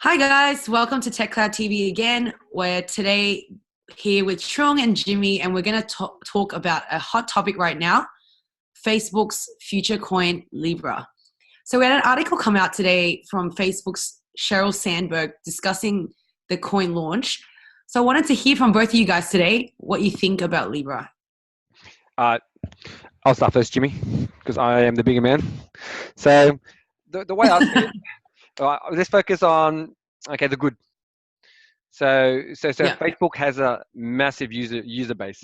Hi guys, welcome to TechCloudtv again. We're today here with Truong and Jimmy, and we're going to talk about a hot topic right now, Facebook's future coin Libra. So we had an article come out today from Facebook's Sheryl Sandberg discussing the coin launch. So I wanted to hear from both of you guys today what you think about Libra. Uh, I'll start first, Jimmy, because I am the bigger man. So the way I see it, let's focus on the good. So Yeah. Facebook has a massive user base,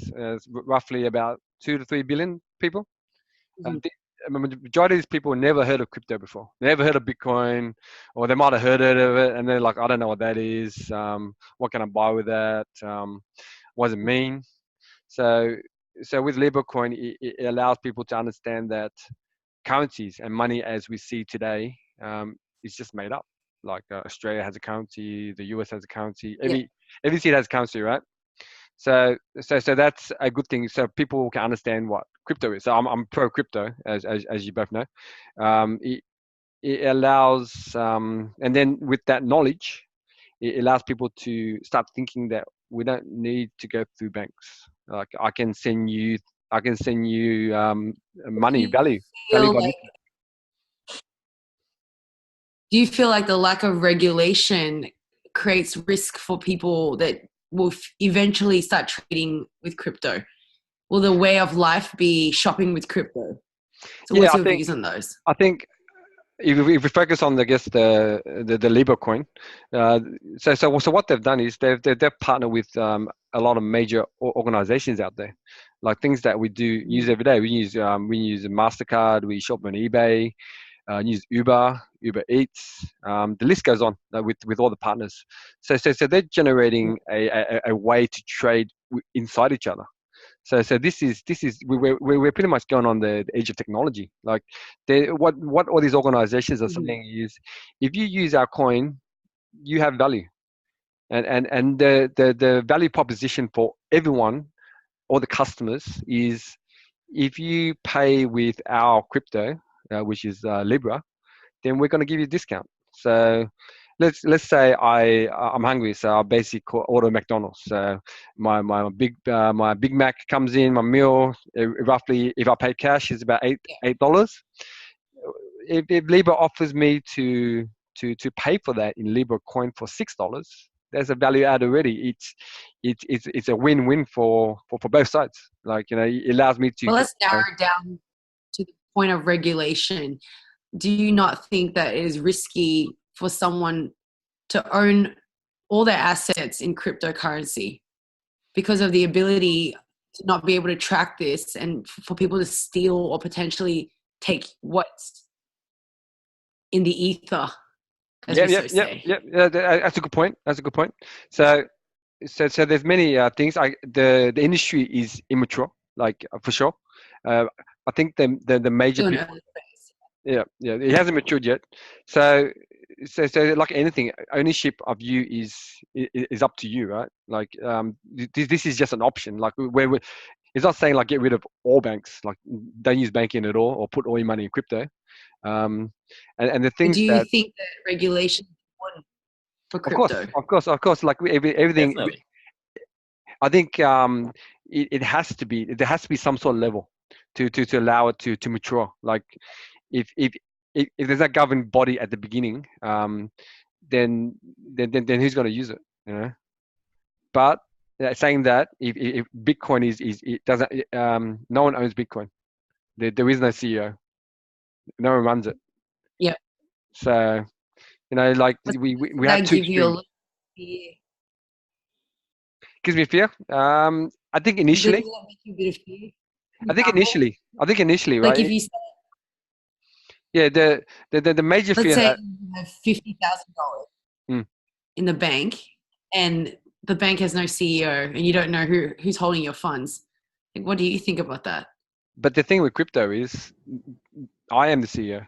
roughly about 2 to 3 billion people. Mhm. The majority of these people never heard of crypto before. They never heard of Bitcoin, or they might have heard of it, and they're like, I don't know what that is. What can I buy with that? What does it mean? So, so with Libra Coin, it allows people to understand that currencies and money as we see today is just made up. Like Australia has a currency, the US has a currency. Yeah. Every state has a currency, right? So that's a good thing. So people can understand what crypto is. So I'm pro crypto, as you both know. It allows, and then with that knowledge, it allows people to start thinking that we don't need to go through banks. Like I can send you money, Do value feel by like do you feel like the lack of regulation creates risk for people that will eventually start trading with crypto? Will the way of life be shopping with crypto? So Yeah, what's your views on those? I think if we focus on, I guess, the Libra coin, uh, so what they've done is they've partnered with a lot of major organizations out there, like things that we do use every day. We use Mastercard, we shop on eBay, use Uber Eats. The list goes on with all the partners. So they're generating a way to trade inside each other. So this is we're pretty much going on the edge of technology. Like what all these organizations are Mhm. saying is, if you use our coin, you have value, and the value proposition for everyone, all the customers, is if you pay with our crypto, which is Libra, then we're going to give you a discount. So let's say I'm hungry, so I basically order McDonald's. So my Big Mac comes in, my meal, roughly, if I pay cash, is about $8. If Libra offers me to pay for that in Libra coin for $6, there's a value add already. It's a win-win for both sides. Like, it allows me to Well, get let's narrow it down to the point of regulation. Do you not think that it is risky for someone to own all their assets in cryptocurrency because of the ability to not be able to track this and for people to steal or potentially take what's in the ether, as yeah, we yeah, so yeah, say? yeah, yeah. That's a good point. That's a good point. So so there's many things. The industry is immature, like, for sure. Uh, I think the major Still in people, early phase. yeah, it hasn't matured yet. So so like anything, ownership of you is up to you, right? Like, this is just an option. Like, where it's not saying like get rid of all banks, like don't use banking at all, or put all your money in crypto. Um, and the But things do you that, think that regulation is important for of course, crypto? of course, like everything. Definitely. I think it has to be, there has to be some sort of level to allow it to mature. Like, if if if there's a governing body at the beginning, then then who's going to use it? You know. But saying that, if Bitcoin is it doesn't, no one owns Bitcoin. There is no CEO. No one runs it. Yeah. So, like, Does we have that two give you a extremes. little fear? Gives me fear. I think Does initially, that make you a bit of fear? For I think example, initially, I think initially, like if right? you Yeah, the major let's fear say that. you have $50,000 Mm. in the bank and the bank has no CEO and you don't know who's holding your funds. Like, what do you think about that? But the thing with crypto is, I am the CEO.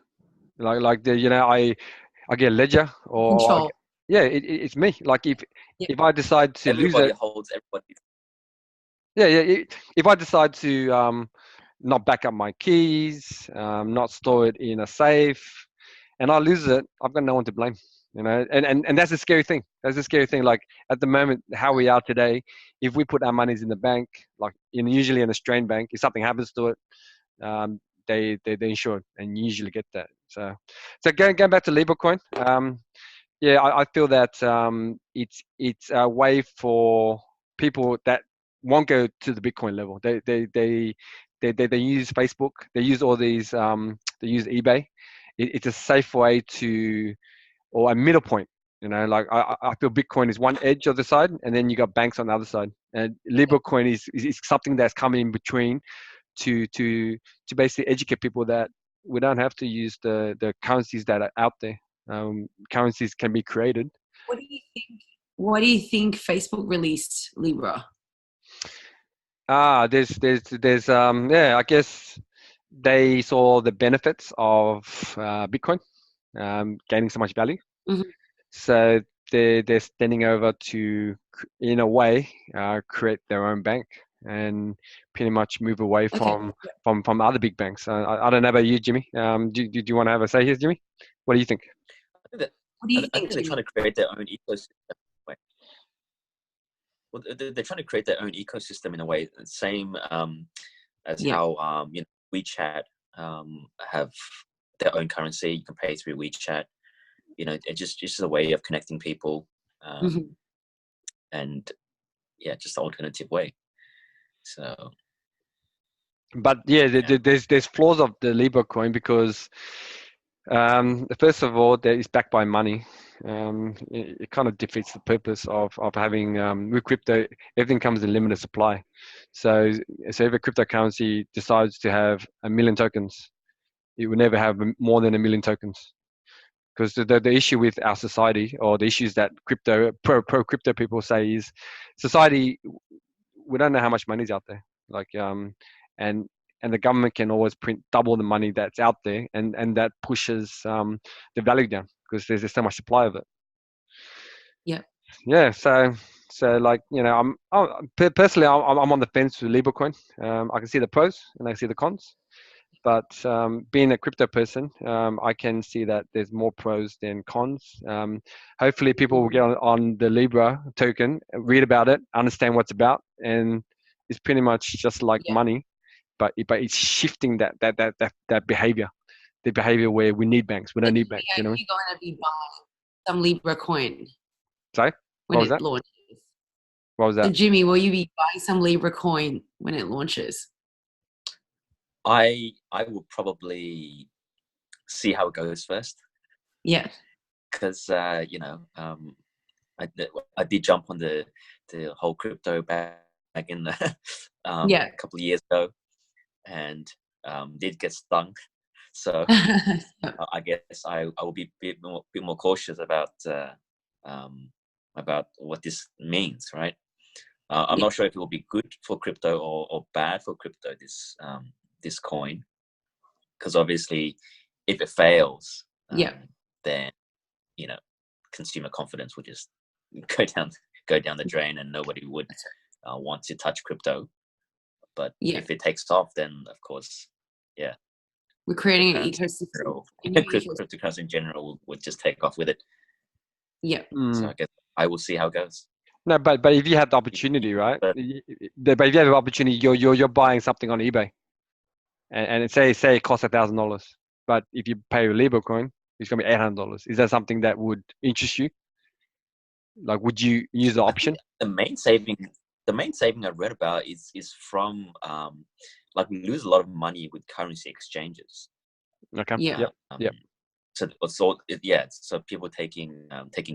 Like I get a ledger, or Control. yeah, it's me. Like, Yeah. if I decide to lose Everybody it, holds everybody. yeah, yeah. If I decide to not back up my keys, not store it in a safe, and I lose it, I've got no one to blame. You know, and that's a scary thing. That's a scary thing. Like at the moment, how we are today, if we put our monies in the bank, like usually an Australian bank, if something happens to it, they insure it and usually get that. So going back to Libra Coin, yeah, I feel that it's a way for people that won't go to the Bitcoin level. They use Facebook. They use all these. They use eBay. It's a safe way to, or a middle point. You know, like I feel Bitcoin is one edge of the side, and then you got banks on the other side. And Libra Coin is something that's coming in between to basically educate people that we don't have to use the currencies that are out there. Currencies can be created. What do you think? What do you think Facebook released Libra? There's yeah, I guess they saw the benefits of Bitcoin gaining so much value. Mm-hmm. So they're standing over to, in a way, create their own bank and pretty much move away from other big banks. I don't know about you, Jimmy. Do you want to have a say here, Jimmy? What do you think? What do you I think? think they're trying to create their own ecosystem. Well, they're trying to create their own ecosystem in a way, same as how WeChat have their own currency. You can pay through WeChat. You know, it's just a way of connecting people, and just an alternative way. So, but yeah, there's flaws of the Libra coin because first of all, that is backed by money. It kind of defeats the purpose of having with crypto. Everything comes in limited supply. So if a cryptocurrency decides to have 1 million tokens, it will never have more than 1 million tokens. Because the issue with our society, or the issues that pro crypto people say, is society, we don't know how much money is out there. Like and the government can always print double the money that's out there, and that pushes the value down because there's so much supply of it. Yeah. So like, you know, personally I'm on the fence with Libra Coin. I can see the pros and I can see the cons, but being a crypto person, I can see that there's more pros than cons. Hopefully people will get on the Libra token, read about it, understand what's about, and it's pretty much just like money, but it's shifting that behavior, the behavior where we need banks, we don't need banks. You know, you're going to be buying some Libra coin. Sorry, when it launches. What was that? So Jimmy, will you be buying some Libra coin when it launches? I will probably see how it goes first. Yeah. Because I did jump on the whole crypto back in a couple of years ago, and did get stung. So I guess I will be a bit more cautious about what this means, right? I'm not sure if it will be good for crypto or bad for crypto, this coin, because obviously if it fails, then consumer confidence would just go down the drain, and nobody would want to touch crypto. But if it takes off, then of course, we're creating an ecosystem. Cryptocurrency in general would just take off with it. So I guess I will see how it goes. No, but if you have the opportunity, right? But if you have the opportunity, you're buying something on eBay, and it say it costs $1,000, but if you pay with Libra coin, it's gonna be $800. Is that something that would interest you? Like, would you use the option? The main saving I read about is from like, we lose a lot of money with currency exchanges. Okay. Yep. So people taking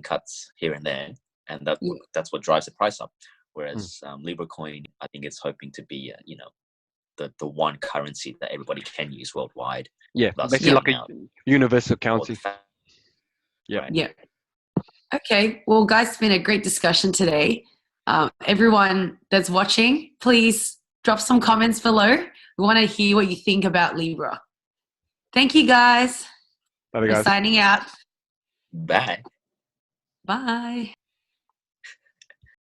cuts here and there, and that's what drives the price up. Whereas Libra coin, I think it's hoping to be the one currency that everybody can use worldwide. Yeah, basically like a universal currency. Yeah. Okay. Well, guys, it's been a great discussion today. Everyone that's watching, please drop some comments below. We want to hear what you think about Libra. Thank you, guys. Bye, guys. We're signing out. Bye. Bye.